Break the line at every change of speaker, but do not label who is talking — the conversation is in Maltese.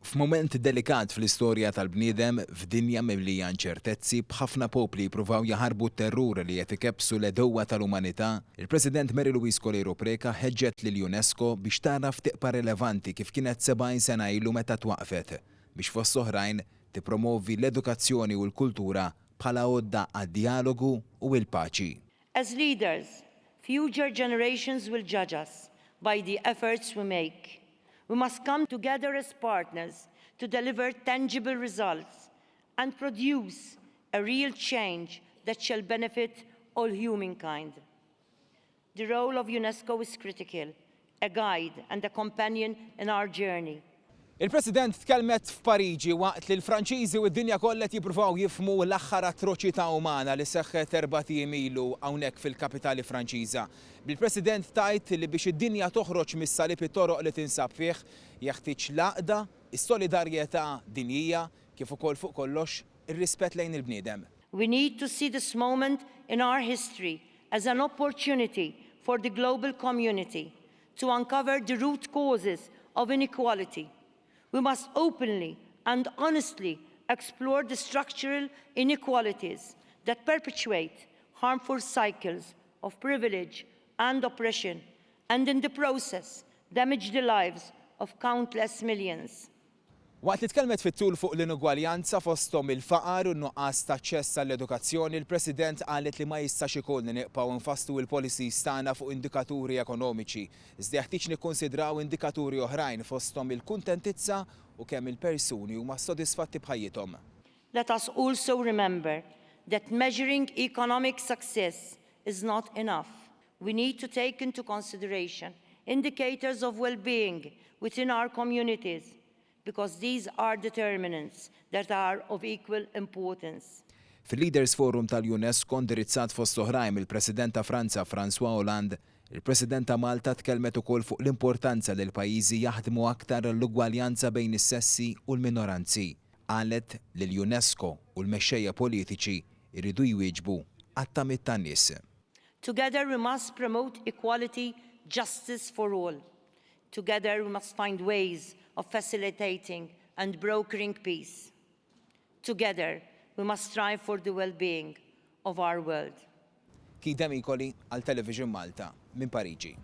F'mument delikat fl-istorja tal-bniedem, f'dinja mimlija inċertezzi, b'ħafna popli jippruvaw jaħarbu t-terrur li qed ikebsu l-edowa tal-umanità, il-President Mary Louise Colero Preca ħeġġet lill-UNESCO biex taraf tiqpa rilevanti kif kienet 70 sena ilu meta twaqfet biex fost oħrajn tippromovi l-edukazzjoni u l-kultura bħala għodda għad-dialogu u l-paċi.
As leaders, future generations will judge us by the efforts we make. We must come together as partners to deliver tangible results and produce a real change that shall benefit all humankind. The role of UNESCO is critical, a guide and a companion in our journey.
Il-President tkellmet f'Pariġi waqt li l-Franċiżi u d-dinja kollha jippruvaw jifhmu l-aħħar atroċità umana li seħħet 4 ilu hawnhekk fil-kapitali Franċiża. Bil-President tajt li biex id-dinja toħroġ mis-salib it-toroq li tinsab fih jeħtieġ l-għaqda, is-solidarjetà dinjija kif ukoll fuq kollox ir-rispett lejn il-bniedem.
We need to see this moment in our history as an opportunity for the global community to uncover the root causes of inequality. We must openly and honestly explore the structural inequalities that perpetuate harmful cycles of privilege and oppression, and in the process damage the lives of countless millions.
Waqt li tkellmet fit-tul fuq l-inugwaljanza fosthom il-faqar u n-nuqqas ta' aċċess għall-edukazzjoni, il-President qalet li ma jistax ikollna nieqpaw nfasslu l-policies tagħna fuq indikaturi ekonomiċi. Iżda jeħtieġ nikkonsidraw indikaturi oħrajn fosthom il-kuntentizza u kemm il-persuni huma sodisfatti b'ħajjithom.
Let us also remember that measuring economic success is not enough. We need to take into consideration indicators of well-being within our communities, because these are determinants that are of equal importance.
Fil-Leaders Forum tal-UNESCO indirizzat fost oħrajn il-President ta' Franza François Hollande, il-President ta' Malta tkellmet ukoll fuq l-importanza li l-pajjiżi jaħdmu aktar l-ugwaljanza bejn is-sessi u l-minoranzi. Qalet li l-UNESCO u l-mexxejja politiċi jridu jwieġbu għat-tamiet tan-nies.
Together we must promote equality, justice for all. Together we must find ways of facilitating and brokering peace. Together, we must strive for the well-being of our world.
Kidem Ikoli għal Television Malta minn Pariġi.